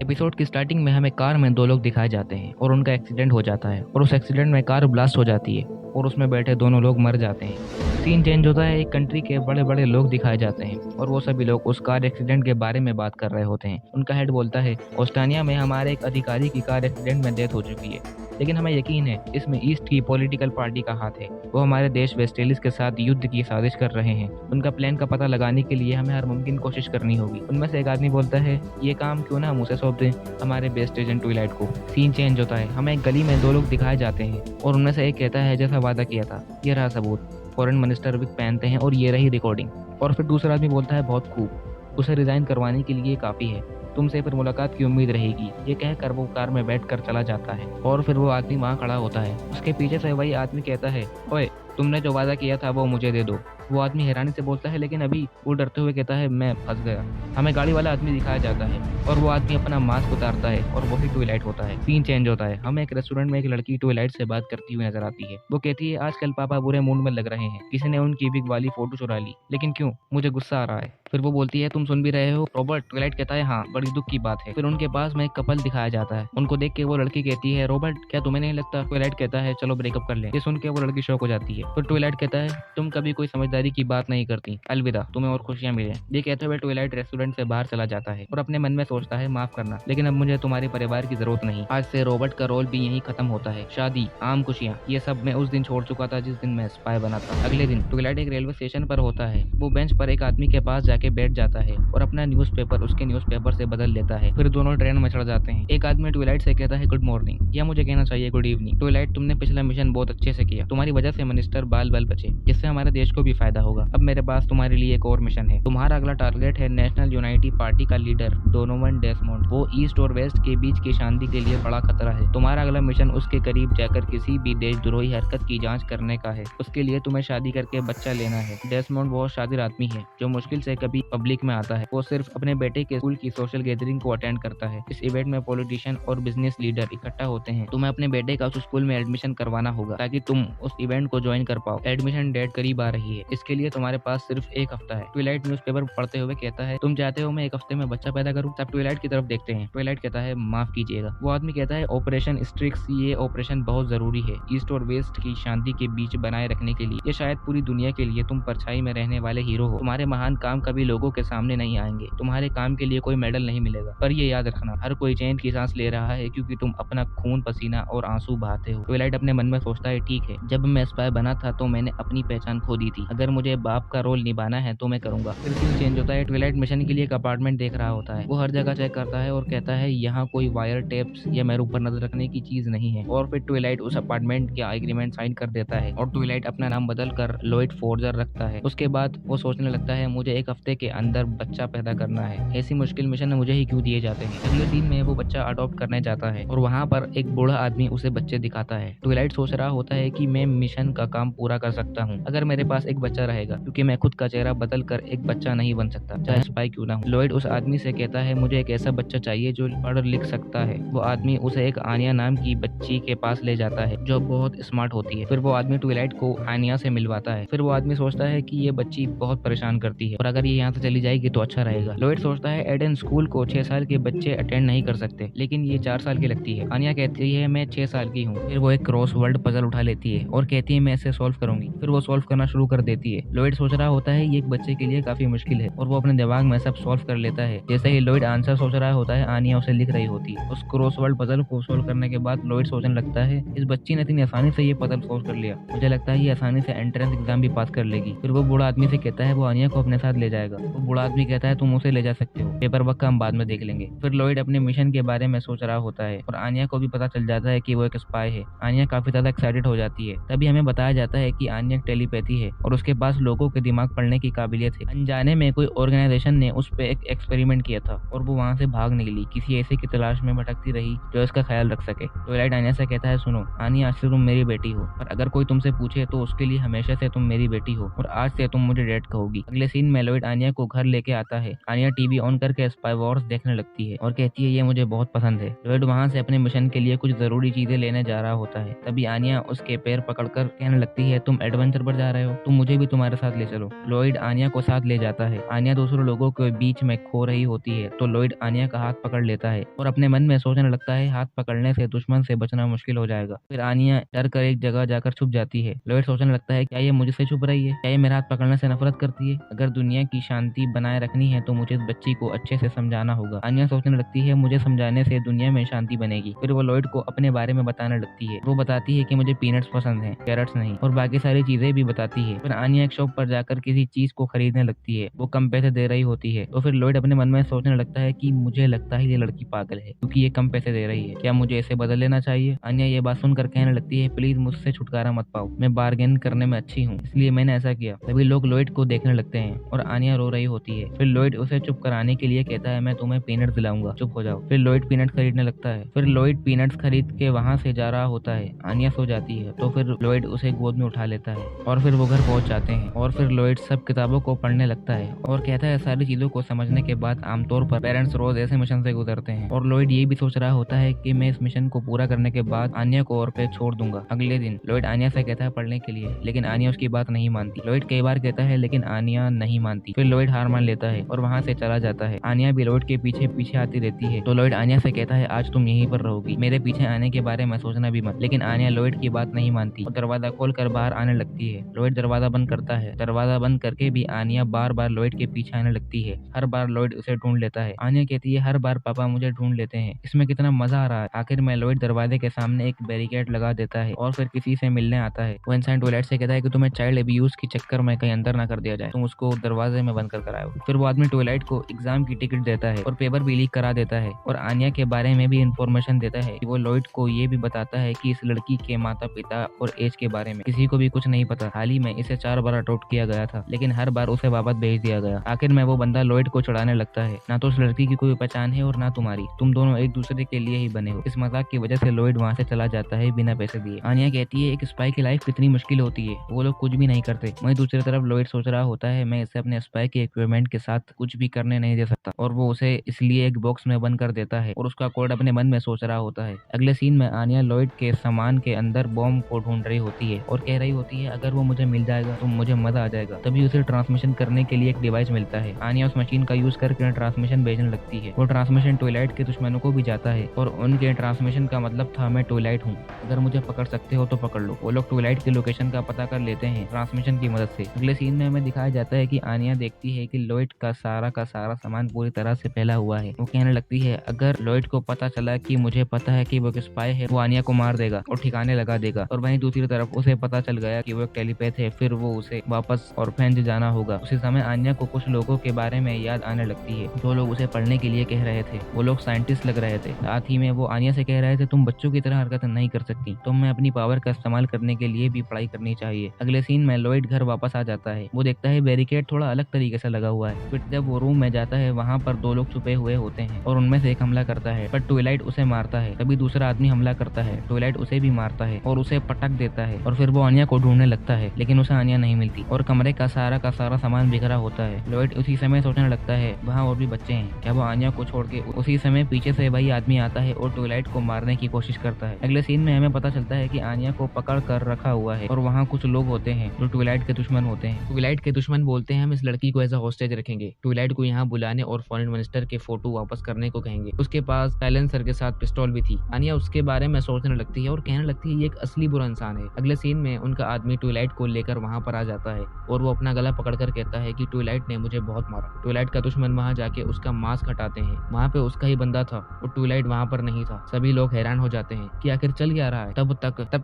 Episode की starting में हमें कार में दो लोग दिखाए जाते हैं और उनका एक्सीडेंट हो जाता है और उस एक्सीडेंट में कार ब्लास्ट हो जाती है और उसमें बैठे दोनों लोग मर जाते हैं। सीन चेंज होता है, एक कंट्री के बड़े बड़े लोग दिखाए जाते हैं और वो सभी लोग उस कार एक्सीडेंट के बारे में बात कर रहे होते हैं। उनका हेड बोलता है, ओस्टानिया में हमारे एक अधिकारी की कार एक्सीडेंट में डेथ हो चुकी है, लेकिन हमें यकीन है इसमें ईस्ट की पॉलिटिकल पार्टी का हाथ है। वो हमारे देश वेस्ट इंडीज के साथ युद्ध की साजिश कर रहे हैं। उनका प्लान का पता लगाने के लिए हमें हर मुमकिन कोशिश करनी होगी। उनमें से एक आदमी बोलता है, ये काम क्यों ना हम उसे सौंप दें, हमारे बेस्ट एजेंट ट्विलाइट को। सीन चेंज होता है, हमें एक गली में दो लोग दिखाए जाते हैं और उनमें से एक कहता है, जैसा वादा किया था, ये रहा सबूत। फॉरेन मिनिस्टर विग पहनते हैं और ये रही रिकॉर्डिंग। और फिर दूसरा आदमी बोलता है, बहुत खूब, उसे रिजाइन करवाने के लिए काफ़ी है, तुमसे फिर मुलाकात की उम्मीद रहेगी। ये कहकर वो कार में बैठकर चला जाता है और फिर वो आदमी वहाँ खड़ा होता है। उसके पीछे से वही आदमी कहता है, ओए तुमने जो वादा किया था वो मुझे दे दो। वो आदमी हैरानी से बोलता है, लेकिन अभी। वो डरते हुए कहता है, मैं फंस गया। हमें गाड़ी वाला आदमी दिखाया जाता है और वो आदमी अपना मास्क उतारता है और वही ट्विलाइट होता है। सीन चेंज होता है, हमें एक रेस्टोरेंट में एक लड़की ट्विलाइट से बात करती हुई नजर आती है। वो कहती है, आजकल पापा बुरे मूड में लग रहे हैं, किसी ने उनकी बिग वाली फोटो चुरा ली, लेकिन क्यों, मुझे गुस्सा आ रहा है। फिर वो बोलती है, तुम सुन भी रहे हो रॉबर्ट? ट्विलाइट कहता है, हाँ, बड़ी दुख की बात है। फिर उनके पास में एक कपल दिखाया जाता है। उनको देख के वो लड़की कहती है, रॉबर्ट क्या तुम्हें नहीं लगता? ट्विलाइट कहता है, चलो ब्रेकअप कर लें। ये सुन के वो लड़की शॉक हो जाती है। फिर ट्विलाइट कहता है, तुम कभी कोई समझदारी की बात नहीं करती, अलविदा, तुम्हें और खुशियां मिले। ये कहते हुए ट्विलाइट रेस्टोरेंट से बाहर चला जाता है और अपने मन में सोचता है, माफ करना, लेकिन अब मुझे तुम्हारे परिवार की जरूरत नहीं। आज से रॉबर्ट का रोल भी यहीं खत्म होता है। शादी, आम खुशियां, ये सब मैं उस दिन छोड़ चुका था जिस दिन मैं स्पाई बना था। अगले दिन ट्विलाइट एक रेलवे स्टेशन पर होता है। वो बेंच पर एक आदमी के पास जाके बैठ जाता है और अपना न्यूज़पेपर उसके न्यूज़पेपर से बदल लेता है। फिर दोनों ट्रेन में चढ़ जाते हैं। एक आदमी ट्विलाइट से कहता है, गुड मॉर्निंग, या मुझे कहना चाहिए गुड इवनिंग। ट्विलाइट, तुमने पिछला मिशन बहुत अच्छे से किया, तुम्हारी वजह से मिनिस्टर बाल बाल बचे, जिससे हमारे देश को भी फायदा होगा। अब मेरे पास तुम्हारे लिए एक और मिशन है। तुम्हारा अगला टारगेट है नेशनल यूनाइटी पार्टी का लीडर डोनोवन डेसमोंड। वो ईस्ट और वेस्ट के बीच की शांति के लिए बड़ा खतरा है। तुम्हारा अगला मिशन उसके करीब जाकर किसी भी देशद्रोही हरकत की जांच करने का है। उसके लिए तुम्हें शादी करके बच्चा लेना है। डेसमोंड बहुत शातिर आदमी है जो मुश्किल से कभी पब्लिक में आता है। वो सिर्फ अपने बेटे के स्कूल की सोशल गैदरिंग को अटेंड करता है। इस इवेंट में पॉलिटिशियन और बिजनेस लीडर इकट्ठा होते हैं। तुम्हें अपने बेटे का उस स्कूल में एडमिशन करवाना होगा ताकि तुम उस इवेंट को ज्वाइन कर पाओ। एडमिशन डेट करीब आ रही है, इसके लिए तुम्हारे पास सिर्फ एक हफ्ता है। ट्विलाइट न्यूज़पेपर पढ़ते हुए कहता है, तुम चाहते हो मैं एक हफ्ते में बच्चा पैदा करूं? तब ट्विलाइट की तरफ देखते हैं। ट्विलाइट कहता है, माफ कीजिएगा। वो आदमी कहता है, ऑपरेशन स्ट्रिक्स, ये ऑपरेशन बहुत जरूरी है ईस्ट और वेस्ट की शांति के बीच बनाए रखने के लिए। ये शायद पूरी दुनिया के लिए तुम परछाई में रहने वाले हीरो हो। तुम्हारे महान काम कभी लोगों के सामने नहीं आएंगे, तुम्हारे काम के लिए कोई मेडल नहीं मिलेगा, पर ये याद रखना, हर कोई चैन की सांस ले रहा है क्योंकि तुम अपना खून, पसीना और आंसू बहाते हो। ट्विलाइट अपने मन में सोचता है, ठीक है, जब मैं स्पाई बना था तो मैंने अपनी पहचान खो दी थी, अगर मुझे बाप का रोल निभाना है तो मैं करूंगा। फिर सीन चेंज होता है। ट्विलाइट मिशन के लिए एक अपार्टमेंट देख रहा होता है। वो हर जगह चेक करता है और कहता है, यहाँ कोई वायर टेप्स या मेरे ऊपर नजर रखने की चीज नहीं है। और फिर ट्विलाइट उस अपार्टमेंट का एग्रीमेंट साइन कर देता है और ट्विलाइट अपना नाम बदल कर लॉयड फोर्जर रखता है। उसके बाद वो सोचने लगता है, मुझे एक हफ्ते के अंदर बच्चा पैदा करना है, ऐसी मुश्किल मिशन मुझे ही क्यों दिए जाते हैं। अगले दिन में वो बच्चा अडॉप्ट करने जाता है और वहाँ पर एक बूढ़ा आदमी उसे बच्चे दिखाता है। ट्विलाइट सोच रहा होता है कि मैं मिशन का काम पूरा कर सकता हूँ अगर मेरे पास एक बच्चा रहेगा, क्योंकि मैं खुद का चेहरा बदल कर एक बच्चा नहीं बन सकता, चाहे स्पाई क्यों ना हो। लॉयड उस आदमी से कहता है, मुझे एक ऐसा बच्चा चाहिए जो पढ़ लिख सकता है। वो आदमी उसे एक आनिया नाम की बच्ची के पास ले जाता है जो बहुत स्मार्ट होती है। फिर वो आदमी ट्विलाइट को आनिया से मिलवाता है। फिर वो आदमी सोचता है कि ये बच्ची बहुत परेशान करती है और अगर ये यहाँ से चली जाएगी तो अच्छा रहेगा। लॉयड सोचता है, एडन स्कूल को 6 साल के बच्चे अटेंड नहीं कर सकते, लेकिन ये 4 साल की लगती है। आनिया कहती है, मैं 6 साल की हूँ। फिर वो एक क्रॉस वर्ड पजल उठा लेती है और कहती है, मैं इसे सॉल्व करूंगी। फिर वो सॉल्व करना शुरू कर देती है। लॉयड सोच रहा होता है, ये एक बच्चे के लिए काफी मुश्किल है, और वो अपने दिमाग में सब सॉल्व कर लेता है। जैसे ही लॉयड आंसर सोच रहा होता है, आनिया उसे लिख रही होती है। उस क्रॉस वर्ड पजल को सॉल्व करने के बाद लॉयड सोचने लगता है, इस बच्ची ने इतनी आसानी से ये पजल सॉल्व कर लिया, मुझे लगता है ये आसानी से एंट्रेंस एग्जाम भी पास कर लेगी। फिर वो बूढ़ा आदमी से कहता है वो आनिया को अपने साथ ले जाएगा। वो बूढ़ा आदमी कहता है, तुम उसे ले जा सकते हो, पेपर वर्क का हम बाद में देख लेंगे। फिर लॉयड अपने मिशन के बारे में सोच रहा होता है और आनिया को भी पता चल जाता है कि वो एक स्पाई है। आनिया काफी ज्यादा एक्साइटेड हो जाती है। तभी हमें बताया जाता है कि आनिया टेलीपैथी है और उसके पास लोगों के दिमाग पढ़ने की काबिलियत है। अनजाने में कोई ऑर्गेनाइजेशन ने उस पर एक एक्सपेरिमेंट किया था और वो वहाँ से भाग निकली, किसी ऐसे की तलाश में भटकती रही जो इसका ख्याल रख सके। ट्विलाइट आनिया से कहता है, सुनो आनिया, आज से तुम मेरी बेटी हो, और अगर कोई तुमसे पूछे तो उसके लिए हमेशा से तुम मेरी बेटी हो और आज से तुम मुझे डैड कहोगी। अगले सीन में लॉयड आनिया को घर लेके आता है। आनिया टीवी ऑन करके स्पाई वॉर्स देखने लगती है और कहती है, ये मुझे बहुत पसंद है। लॉयड वहाँ से अपने मिशन के लिए कुछ जरूरी चीजें लेने जा रहा होता है। तभी आनिया उसके पैर पकड़कर कहने लगती है, तुम एडवेंचर पर जा रहे हो, तुम मुझे भी तुम्हारे साथ ले चलो। लॉयड आनिया को साथ ले जाता है। आनिया दूसरे लोगों के बीच में खो रही होती है तो लॉयड आनिया का हाथ पकड़ लेता है और अपने मन में सोचने लगता है हाथ पकड़ने से दुश्मन से बचना मुश्किल हो जाएगा। फिर आनिया डर कर एक जगह जाकर छुप जाती है। लॉयड सोचने लगता है क्या ये मुझसे छुप रही है, क्या ये मेरा हाथ पकड़ने से नफरत करती है। अगर दुनिया की शांति बनाए रखनी है तो मुझे इस बच्ची को अच्छे से समझाना होगा। आनिया सोचने लगती है मुझे समझाने से दुनिया में शांति बनेगी। फिर वो लॉयड को अपने बारे में बताने लगती है। वो बताती है कि मुझे पीनट्स पसंद है, कैरेट्स नहीं, और बाकी सारी चीजें भी बताती है। फिर आनिया एक शॉप पर जाकर किसी चीज को खरीदने लगती है। वो कम पैसे दे रही होती है तो फिर लॉयड अपने मन में सोचने लगता है कि मुझे लगता है ये लड़की पागल है क्योंकि ये कम पैसे दे रही है, क्या मुझे इसे बदल लेना चाहिए। आनिया ये बात सुनकर कहने लगती है प्लीज मुझसे छुटकारा मत पाओ, मैं बार्गेन करने में अच्छी हूँ इसलिए मैंने ऐसा किया। तभी लोग लॉयड को देखने लगते हैं और आनिया रो रही होती है। फिर लॉयड उसे चुप कराने के लिए कहता है मैं तुम्हें पीनट्स दिलाऊंगा, चुप हो जाओ। फिर लॉयड पीनट खरीदने लगता है। फिर लॉयड पीनट्स खरीद के वहाँ से जा रहा होता है। आनिया सो जाती है तो फिर लॉयड उसे गोद में उठा लेता है और फिर वो घर पहुंच जाते हैं। और फिर लॉयड सब किताबों को पढ़ने लगता है और कहता है सारी चीजों को समझने के बाद आमतौर पर पेरेंट्स रोज ऐसे मिशन से गुजरते हैं और लॉयड ये भी सोच रहा होता है कि मैं इस मिशन को पूरा करने के बाद आनिया को और पे छोड़ दूंगा। अगले दिन लॉयड आनिया से कहता है पढ़ने के लिए, लेकिन आनिया उसकी बात नहीं मानती। लॉयड कई बार कहता है लेकिन आनिया नहीं मानती। फिर लॉयड हार मान लेता है और वहाँ से चला जाता है। आनिया भी लॉयड के पीछे पीछे आती रहती है तो लॉयड आनिया से कहता है आज तुम यहीं पर रहोगी, मेरे पीछे आने के बारे में सोचना भी मत। लेकिन आनिया लॉयड की बात नहीं मानती और दरवाजा खोलकर बाहर आने लगती है। लॉयड दरवाजा बंद करता है। दरवाजा बंद करके भी आनिया बार बार लॉयड के पीछे आने लगती है। हर बार लॉयड उसे ढूंढ लेता है। आनिया कहती है हर बार पापा मुझे ढूंढ लेते हैं, इसमें कितना मजा आ रहा है। आखिर में लॉयड दरवाजे के सामने एक बैरिकेड लगा देता है और फिर किसी से मिलने आता है। वो इंसान टॉयलेट से कहता है कि तुम्हें चाइल्ड अब्यूज के चक्कर में कहीं अंदर ना कर दिया जाए, तुम उसको दरवाजे में बंद कर आए। फिर वो आदमी टॉयलेट को एग्जाम की टिकट देता है और पेपर भी लीक करा देता है और आनिया के बारे में भी इंफॉर्मेशन देता है। वो लॉयड को ये भी बताता है कि इस लड़की के माता पिता और एज के बारे में किसी को भी कुछ नहीं पता। हाल ही में इसे 4 बार अडॉप्ट किया गया था लेकिन हर बार उसे वापस भेज दिया गया। आखिर में वो बंदा लॉयड को चढ़ाने लगता है ना तो उस लड़की की कोई पहचान है और ना तुम्हारी, तुम दोनों एक दूसरे के लिए ही बने हो। इस मजाक की वजह से लॉयड वहाँ से चला जाता है बिना पैसे दिए। आनिया कहती है एक स्पाई की लाइफ कितनी मुश्किल होती है, वो लोग कुछ भी नहीं करते। वहीं दूसरी तरफ लॉयड सोच रहा होता है मैं इसे अपने स्पाई के इक्विपमेंट के साथ कुछ भी करने नहीं दे सकता और वो उसे इसलिए एक बॉक्स में बंद कर देता है और उसका कोड अपने मन में सोच रहा होता है। अगले सीन में आनिया लॉयड के सामान के अंदर बॉम्ब को ढूंढ रही होती है और कह रही होती है अगर वो मुझे मिल जाएगा तो मुझे मजा आ जाएगा। तभी उसे ट्रांसमिशन करने के लिए एक डिवाइस मिलता है। आनिया उस मशीन का यूज करके ट्रांसमिशन भेजने लगती है। वो ट्रांसमिशन टॉयलेट के दुश्मनों को भी जाता है और उनके ट्रांसमिशन का मतलब था मैं टॉयलेट हूँ, अगर मुझे पकड़ सकते हो तो पकड़ लो। वो लोग टॉयलेट की लोकेशन का पता कर लेते हैं ट्रांसमिशन की मदद से। अगले सीन में हमें दिखाया जाता है कि आनिया देखती है कि लॉयड का सारा सामान पूरी तरह से फैला हुआ है। वो कहने लगती है अगर लॉयड को पता चला कि मुझे पता है कि वो एक स्पाई है वो आनिया को मार देगा और ठिकाने लगा देगा। और वहीं दूसरी तरफ उसे पता चल गया कि वो एक टेलीपैथ है, फिर वो उसे वापस ऑर्फेनेज जाना होगा। उसी समय आनिया को कुछ लोगों के बारे में याद आने लगती है जो लोग उसे पढ़ने के लिए कह रहे थे। वो लोग साइंटिस्ट लग रहे थे। साथ ही में वो आनिया से कह रहे थे तुम बच्चों की तरह हरकत नहीं कर सकती, तुम्हें अपनी पावर का इस्तेमाल करने के लिए भी पढ़ाई करनी चाहिए। अगले सीन में लॉयड घर वापस आ जाता है। वो देखता है बैरिकेड थोड़ा अलग तरीके से लगा हुआ है। फिर जब वो रूम में जाता है वहाँ पर 2 लोग छुपे हुए होते हैं और उनमें से एक हमला करता है पर ट्विलाइट उसे मारता है। तभी दूसरा आदमी हमला करता है, ट्विलाइट उसे भी मारता है और उसे पटक देता है और फिर वो आनिया को ढूंढने लगता है लेकिन उसे आनिया नहीं मिलती और कमरे का सारा सामान बिखरा होता है। लॉयड उसी समय सोचने लगता है वहाँ और भी बच्चे हैं, क्या वो आनिया को छोड़ के। उसी समय पीछे से वही आदमी आता है और ट्विलाइट को मारने की कोशिश करता है। अगले सीन में हमें पता चलता है कि आनिया को पकड़ कर रखा हुआ है और वहाँ कुछ लोग होते हैं जो ट्विलाइट के दुश्मन होते हैं। ट्विलाइट के दुश्मन बोलते हैं हम इस लड़की को एज अ हॉस्टेज रखेंगे, ट्विलाइट को यहाँ बुलाने और फॉरेन मिनिस्टर के फोटो वापस करने को कहेंगे। उसके पास साइलेंसर के साथ पिस्तौल भी थी। आनिया उसके बारे में सोचने लगती है और कहने लगती है ये एक असली बुरा इंसान है। अगले सीन में उनका आदमी ट्विलाइट को लेकर वहाँ पर आ जाता है और वो अपना गला पकड़कर कहता है कि ट्विलाइट ने मुझे बहुत मारा। ट्विलाइट का दुश्मन वहाँ जाके उसका मास्क हटाते हैं, वहाँ पे उसका ही बंदा था और ट्विलाइट वहाँ पर नहीं था। सभी लोग हैरान हो जाते हैं कि आखिर चल क्या रहा है। तब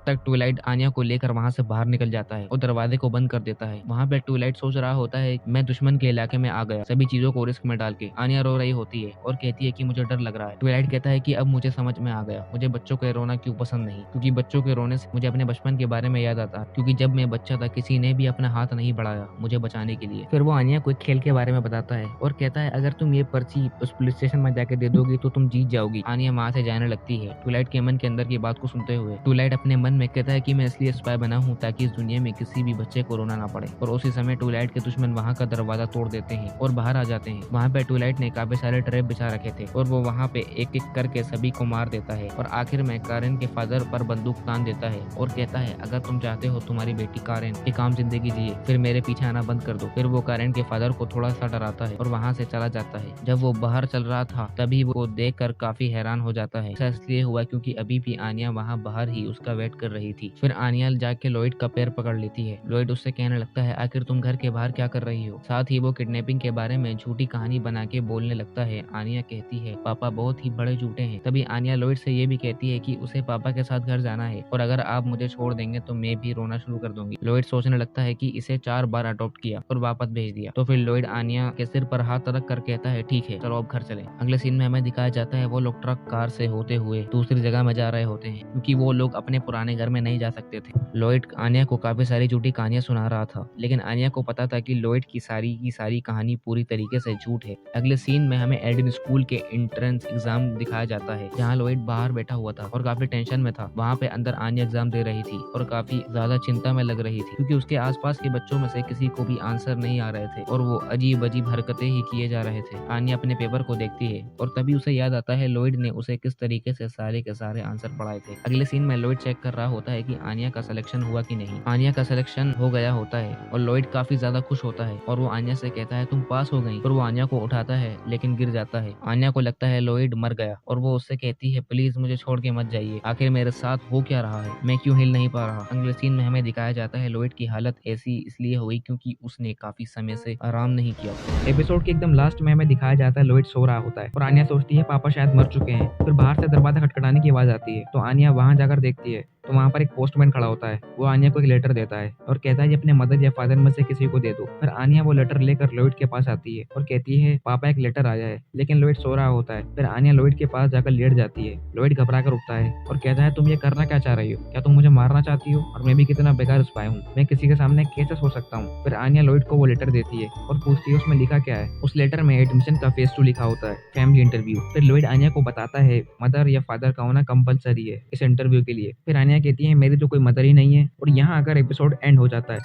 तक ट्विलाइट आनिया को लेकर वहाँ से बाहर निकल जाता है और दरवाजे को बंद कर देता है। वहाँ पे ट्विलाइट सोच रहा होता है मैं दुश्मन के इलाके में आ गया, सभी चीजों को रिस्क में डाल के। आनिया रो रही होती है और कहती है कि मुझे डर लग रहा है। ट्विलाइट कहता है कि अब मुझे समझ में आ गया, मुझे बच्चों के रोना क्यों पसंद नहीं, क्योंकि बच्चों के रोने से मुझे अपने बचपन के बारे में याद आता है, क्योंकि जब मैं बच्चा था किसी ने भी अपना हाथ नहीं बढ़ाया मुझे बचाने के लिए। फिर वो आनिया को एक खेल के बारे में बताता है और कहता है अगर तुम ये पर्ची उस पुलिस स्टेशन में जाके दे दोगी तो तुम जीत जाओगी। आनिया वहाँ से जाने लगती है ट्विलाइट के मन के अंदर की बात को सुनते हुए। ट्विलाइट अपने मन में कहता है कि मैं इसलिए स्पाई बना हूँ ताकि इस दुनिया में किसी भी बच्चे को रोना ना पड़े। और उसी समय ट्विलाइट के दुश्मन वहाँ का दरवाजा तोड़ देते हैं और बाहर आ जाते हैं। वहाँ पे ट्विलाइट ने काफी सारे ट्रैप बिछा रखे थे और वो वहाँ पे एक एक करके सभी को मार देता है और आखिर में कारेन के फादर पर बंदूक तान देता है और कहता है अगर तुम चाहते हो तुम्हारी बेटी कारेन ये काम जिंदगी जिए, फिर मेरे पीछे आना बंद कर दो। फिर वो कारेन के फादर को थोड़ा सा डराता है और वहाँ से चला जाता है। जब वो बाहर चल रहा था तभी वो देख कर काफी हैरान हो जाता है। ऐसा इसलिए हुआ क्योंकि अभी भी आनिया वहाँ बाहर ही उसका वेट कर रही थी। फिर आनिया जाके लॉयड का पैर पकड़ लेती है। लॉयड उससे कहने लगता है आखिर तुम घर के बाहर क्या कर रही हो। साथ ही वो किडनैपिंग के बारे में झूठी कहानी बना के बोलने लगता है। आनिया कहती है पापा बहुत ही बड़े झूठे हैं। तभी आनिया लॉयड से ये भी कहती है कि उसे पापा के साथ घर जाना है और अगर आप मुझे छोड़ देंगे तो मैं भी रोना शुरू कर दूंगी। लॉयड सोचने लगता है कि इसे 4 बार अडॉप्ट किया और वापस भेज दिया। तो फिर लॉयड आनिया के सिर पर हाथ रख कर कहता है ठीक है चलो अब घर चलें। अगले सीन में हमें दिखाया जाता है वो लोग ट्रक कार से होते हुए दूसरी जगह में जा रहे होते हैं क्योंकि वो लोग अपने पुराने घर में नहीं जा सकते थे। लॉयड आनिया को काफी सारी झूठी कहानियां सुना रहा था लेकिन आनिया को पता था कि लॉयड की सारी कहानी पूरी तरीके से झूठ है। अगले सीन में हमें एल्डन स्कूल के एंट्रेंस एग्जाम दिखाया जाता है जहाँ लॉयड बाहर बैठा हुआ था और काफी टेंशन में था। वहाँ पे अंदर आनिया एग्जाम दे रही थी और काफी ज्यादा चिंता में लग रही थी क्योंकि उसके आसपास के बच्चों में से किसी को भी आंसर नहीं आ रहे थे और वो अजीब अजीब हरकतें ही किए जा रहे थे। आनिया अपने पेपर को देखती है और तभी उसे याद आता है लॉयड ने उसे किस तरीके से सारे के सारे आंसर पढ़ाए थे। अगले सीन में लॉयड चेक कर रहा होता है कि आनिया का सिलेक्शन हुआ कि नहीं। आनिया का सिलेक्शन हो गया होता है और लॉयड काफी ज्यादा खुश होता है और वो आनिया से कहता है तुम पास हो गई। पर वो आनिया को उठाता है लेकिन गिर जाता है। आनिया को लगता है लॉयड मर गया और वो उससे कहती है प्लीज मुझे छोड़ के मत जाइए, आखिर मेरे साथ हो क्या रहा है, मैं क्यों हिल नहीं पा रहा। अगले सीन में हमें दिखाया जाता है लॉयड की हालत ऐसी इसलिए हुई क्योंकि उसने काफी समय से आराम नहीं किया। एपिसोड के एकदम लास्ट में हमें दिखाया जाता है लॉयड सो रहा होता है और आनिया सोचती है पापा शायद मर चुके हैं। फिर बाहर से दरवाजा खटखटाने की आवाज आती है तो आनिया वहां जाकर देखती है तो वहाँ पर एक पोस्टमैन खड़ा होता है। वो आनिया को एक लेटर देता है और कहता है ये अपने मदर या फादर में से किसी को दे दो। फिर आनिया वो लेटर लेकर लॉयड के पास आती है और कहती है पापा एक लेटर आया है, लेकिन लॉयड सो रहा होता है। फिर आनिया लॉयड के पास जाकर लेट जाती है। लॉयड घबरा कर उठता है और कहता है तुम ये करना क्या चाह रही हो, क्या तुम मुझे मारना चाहती हो, और मैं भी कितना बेकार स्पाई हूँ, मैं किसी के सामने कैसे सो सकता हूँ। फिर आनिया लॉयड को वो लेटर देती है और पूछती है उसमें लिखा क्या है। उस लेटर में एडमिशन का फेज 2 लिखा होता है, फैमिली इंटरव्यू। फिर लॉयड आनिया को बताता है मदर या फादर का होना कंपलसरी है इस इंटरव्यू के लिए। फिर आनिया कहती है मेरी तो कोई मदर ही नहीं है और यहाँ आकर एपिसोड एंड हो जाता है।